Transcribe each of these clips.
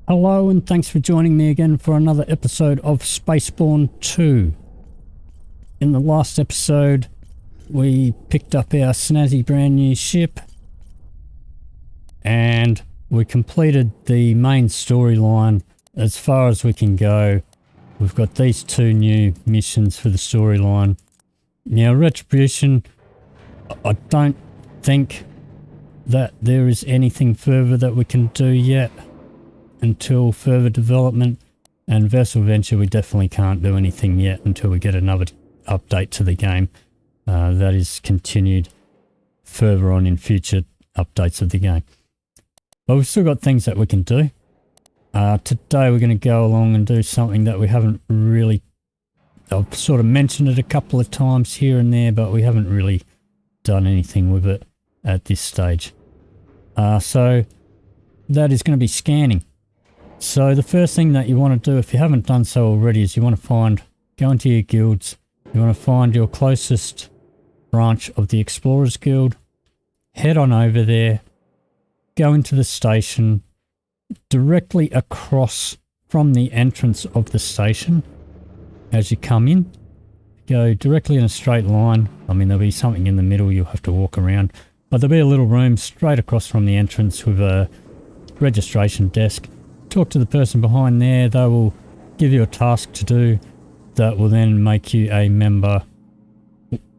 Hello and thanks for joining me again for another episode of SpaceBourne 2. In the last episode we picked up our snazzy brand new ship and we completed the main storyline as far as we can go. We've got these two new missions for the storyline. Now Retribution, I don't think that there is anything further that we can do yet until further development, and Vessel Venture we definitely can't do anything yet until we get another update to the game that is continued further on in future updates of the game. But we've still got things that we can do. Today we're going to go along and do something that we haven't really, I've sort of mentioned it a couple of times here and there, but we haven't really done anything with it at this stage. So that is going to be scanning. So the first thing that you want to do, if you haven't done so already, is you want to go into your guilds, you want to find your closest branch of the Explorers Guild, head on over there, go into the station, directly across from the entrance of the station as you come in, go directly in a straight line. I mean, there'll be something in the middle you'll have to walk around, but there'll be a little room straight across from the entrance with a registration desk. Talk to the person behind there. They will give you a task to do that will then make you a member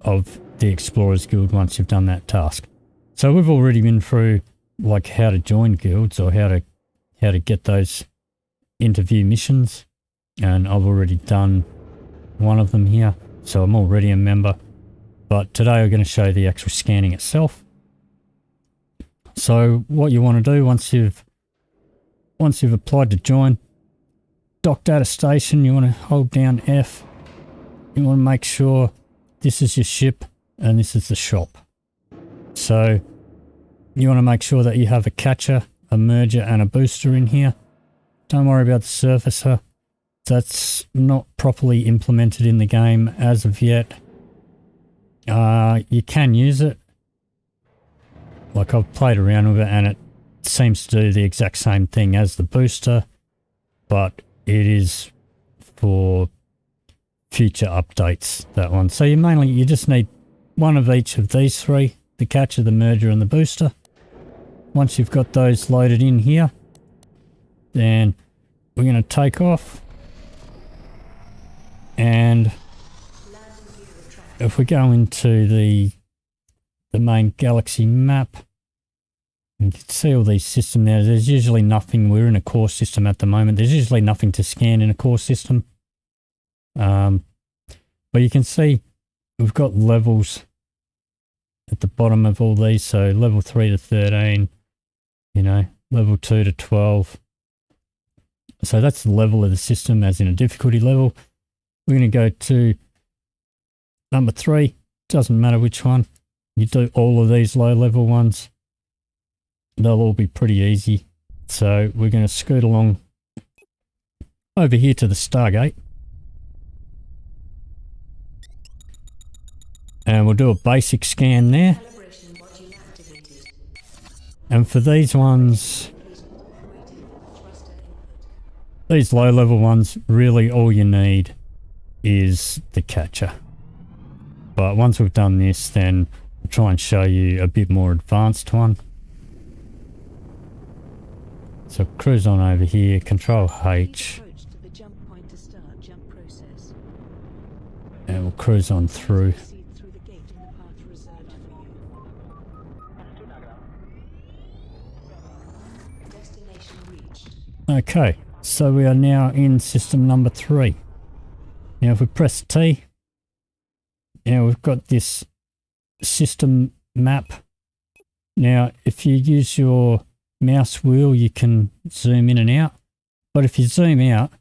of the Explorers Guild once you've done that task. So we've already been through like how to join guilds or how to get those interview missions, and I've already done one of them here, so I'm already a member. But today we're going to show you the actual scanning itself. So what you want to do once you've applied to join, docked at a station, you want to hold down F. You want to make sure this is your ship and this is the shop. So you want to make sure that you have a catcher, a merger and a booster in here. Don't worry about the surfacer. That's not properly implemented in the game as of yet. You can use it. Like I've played around with it and it seems to do the exact same thing as the booster, but it is for future updates, that one. So you just need one of each of these three, the catcher, the merger and the booster. Once you've got those loaded in here, then we're going to take off, and if we go into the main galaxy map, you can see all these systems there. There's usually nothing. We're in a core system at the moment. There's usually nothing to scan in a core system. But you can see we've got levels at the bottom of all these. So level 3 to 13, level 2 to 12. So that's the level of the system as in a difficulty level. We're going to go to number 3. Doesn't matter which one. You do all of these low level ones. They'll all be pretty easy. So we're going to scoot along over here to the Stargate. And we'll do a basic scan there. And for these ones, these low level ones, really all you need is the catcher. But once we've done this, then we'll try and show you a bit more advanced one. So cruise on over here, Control H, and we'll cruise on through. Okay, so we are now in system number 3. Now if we press T, now we've got this system map. Now if you use your mouse wheel you can zoom in and out, but if you zoom out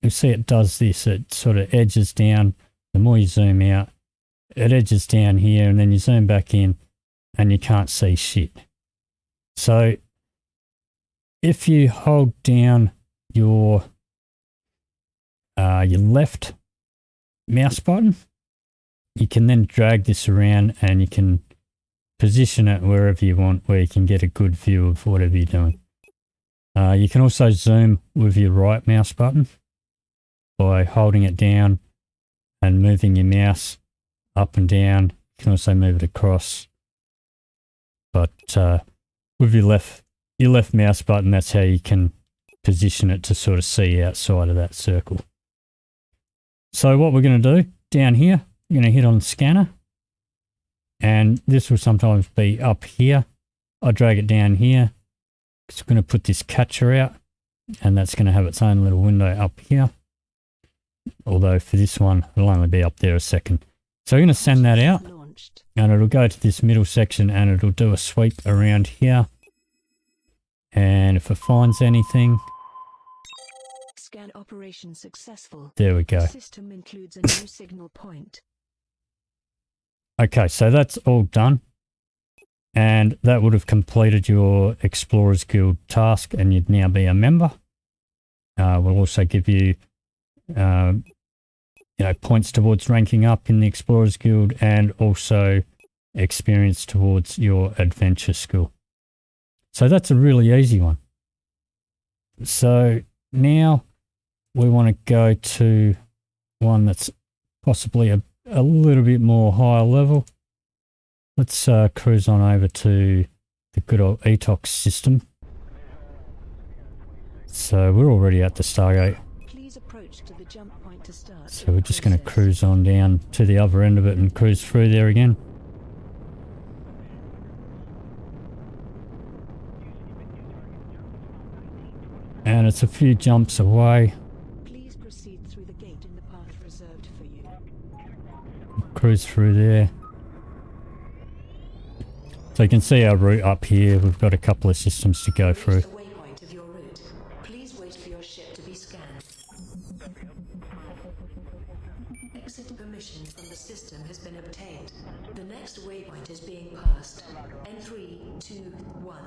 you'll see it does this. It sort of edges down. The more you zoom out it edges down here, and then you zoom back in and you can't see shit. So if you hold down your left mouse button, you can then drag this around and you can position it wherever you want, where you can get a good view of whatever you're doing. You can also zoom with your right mouse button by holding it down and moving your mouse up and down. You can also move it across. But with your left mouse button, that's how you can position it to sort of see outside of that circle. So what we're going to do down here, we're going to hit on scanner, and this will sometimes be up here. I drag it down here. It's going to put this catcher out, and that's going to have its own little window up here. Although for this one, it'll only be up there a second. So we're going to send that out, and it'll go to this middle section, and it'll do a sweep around here. And if it finds anything, scan operation successful. There we go. The system includes a new signal point. Okay, so that's all done. And that would have completed your Explorers Guild task, and you'd now be a member. We'll also give you, points towards ranking up in the Explorers Guild, and also experience towards your adventure skill. So that's a really easy one. So now we want to go to one that's possibly a little bit more higher level. Let's cruise on over to the good old Etox system. So we're already at the Stargate. Please approach to the jump point to start. So we're just going to cruise on down to the other end of it and cruise through there again. And it's a few jumps away. Please proceed through the gate in the path reserved for you. Cruise through there. So you can see our route up here. We've got a couple of systems to go through. The waypoint of your route. Please wait for your ship to be scanned. Exit permission from the system has been obtained. The next waypoint is being passed. In 3, 2, 1.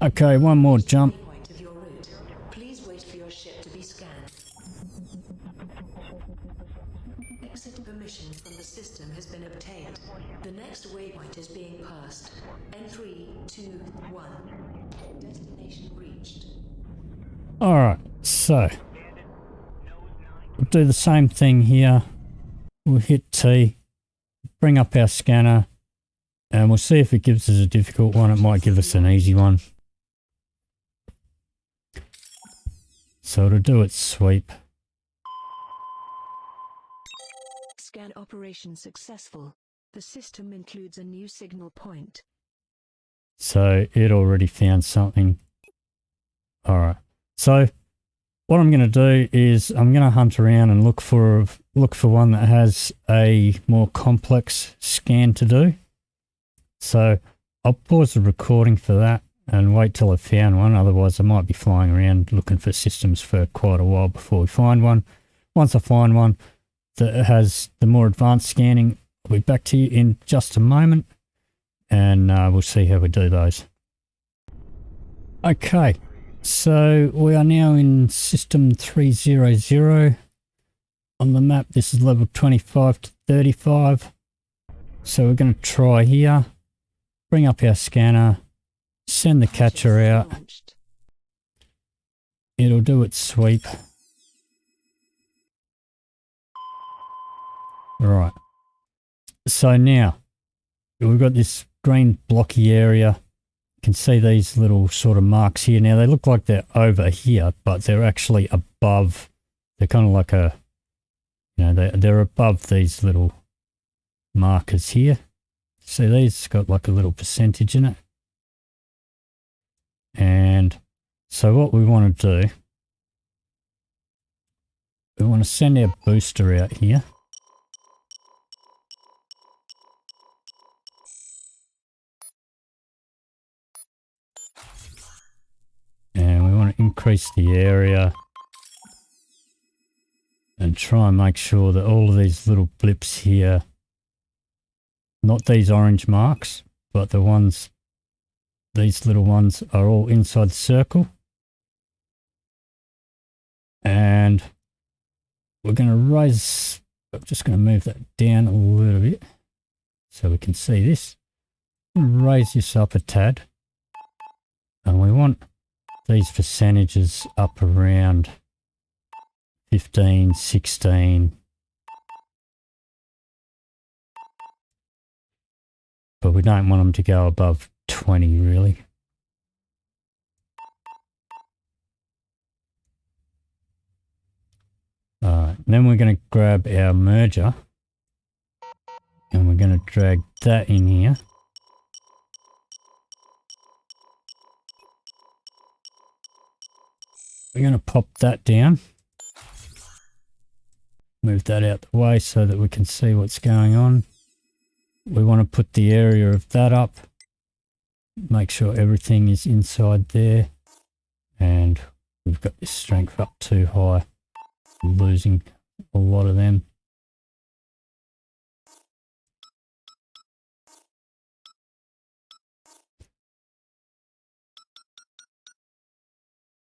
Okay, one more jump. Waypoint of your route. Please wait for your ship to be scanned. Exit permission from the system has been obtained. The next waypoint is being passed. In 3, 2, 1. Destination reached. Alright, so we'll do the same thing here. We'll hit T, bring up our scanner, and we'll see if it gives us a difficult one. It might give us an easy one. So it'll do its sweep. Scan operation successful. The system includes a new signal point. So it already found something. Alright. So what I'm going to do is I'm going to hunt around and look for one that has a more complex scan to do. So I'll pause the recording for that and wait till I've found one. Otherwise I might be flying around looking for systems for quite a while before we find one. Once I find one that has the more advanced scanning, I'll be back to you in just a moment, and we'll see how we do those. Okay, so we are now in system 300 on the map. This is level 25 to 35. So we're going to try here, bring up our scanner, send the catcher out. It'll do its sweep. Right. So now we've got this green blocky area. You can see these little sort of marks here. Now they look like they're over here, but they're actually above. They're kind of like a, they're above these little markers here. See, these got like a little percentage in it. And so what we want to do, we want to send our booster out here. And we want to increase the area and try and make sure that all of these little blips here, not these orange marks, but the ones, these little ones are all inside the circle. And we're going to raise, I'm just going to move that down a little bit so we can see this. Raise this up a tad. And we want these percentages up around 15, 16. But we don't want them to go above 20 really. Alright, then we're going to grab our merger and we're going to drag that in here. We're going to pop that down. Move that out the way so that we can see what's going on. We want to put the area of that up. Make sure everything is inside there. And we've got this strength up too high. We're losing a lot of them.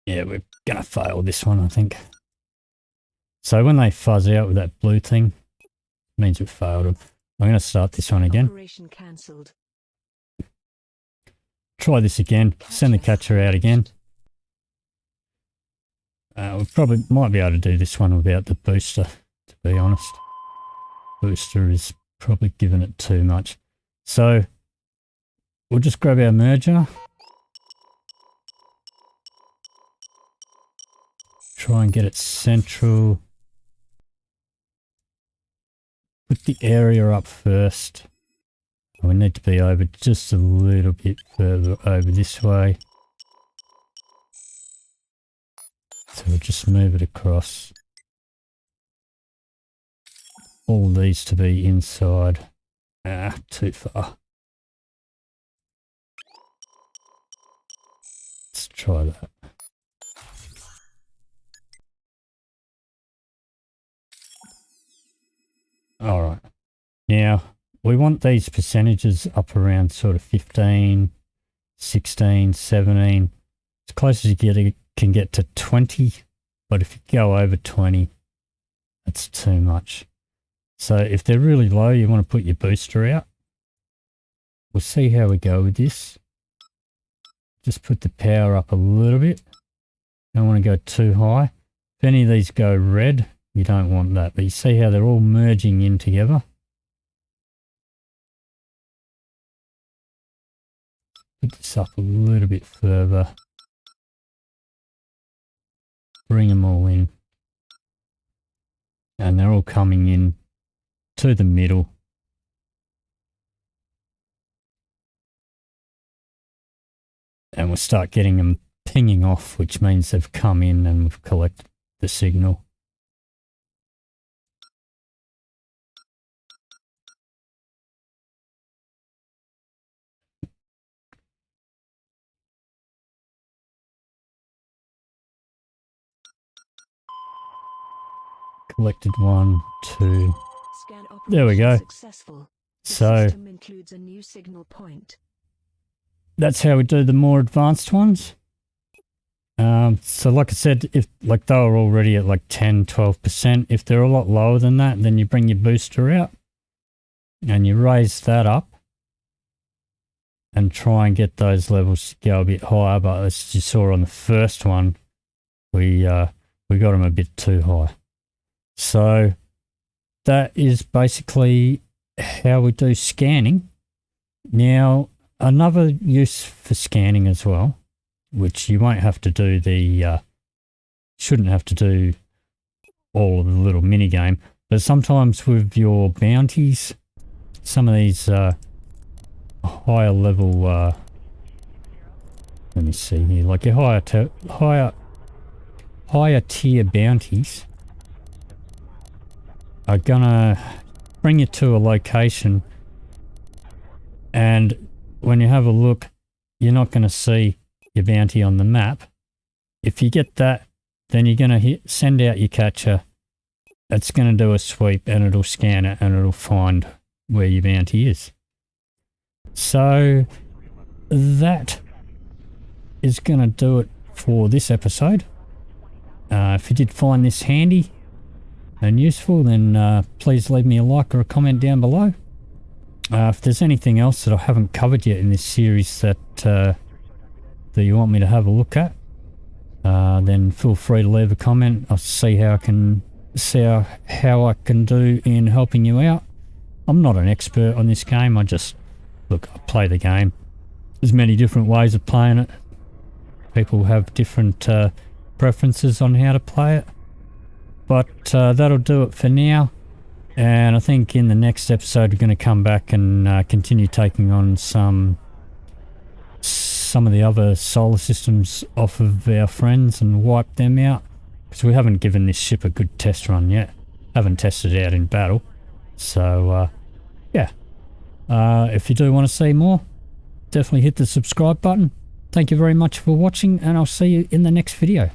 Yeah, we're going to fail this one, I think. So when they fuzz out with that blue thing, it means we've failed them. I'm going to start this one again. Operation cancelled. Try this again. Send the catcher out again. We probably might be able to do this one without the booster, to be honest. Booster is probably giving it too much. So we'll just grab our merger. Try and get it central. Put the area up first. We need to be over just a little bit further over this way. So we'll just move it across. All these to be inside. Too far. Let's try that. Alright. Now, we want these percentages up around sort of 15, 16, 17. As close as you can get to 20. But if you go over 20, that's too much. So if they're really low, you want to put your booster out. We'll see how we go with this. Just put the power up a little bit. Don't want to go too high. If any of these go red, you don't want that. But you see how they're all merging in together. Put this up a little bit further. Bring them all in. And they're all coming in to the middle. And we'll start getting them pinging off, which means they've come in and we've collected the signal. Collected 1, 2. There we go. Successful. The So system includes a new signal point. that's how we do the more advanced ones. So like I said, if like they were already at like 10, 12%, if they're a lot lower than that, then you bring your booster out and you raise that up and try and get those levels to go a bit higher. But as you saw on the first one, we got them a bit too high. So that is basically how we do scanning. Now, another use for scanning as well, which you won't have to do shouldn't have to do all of the little mini game, but sometimes with your bounties, some of these higher level, let me see here, like your higher tier bounties are gonna bring you to a location, and when you have a look, you're not going to see your bounty on the map. If you get that, then you're going to send out your catcher. It's going to do a sweep and it'll scan it and it'll find where your bounty is. So that is going to do it for this episode. If you did find this handy and useful, then please leave me a like or a comment down below. If there's anything else that I haven't covered yet in this series that that you want me to have a look at, then feel free to leave a comment. I'll see how I can do in helping you out. I'm not an expert on this game. I play the game. There's many different ways of playing it. People have different preferences on how to play it. But that'll do it for now. And I think in the next episode we're going to come back and continue taking on some of the other solar systems off of our friends and wipe them out. Because we haven't given this ship a good test run yet. Haven't tested it out in battle. So, yeah. If you do want to see more, definitely hit the subscribe button. Thank you very much for watching, and I'll see you in the next video.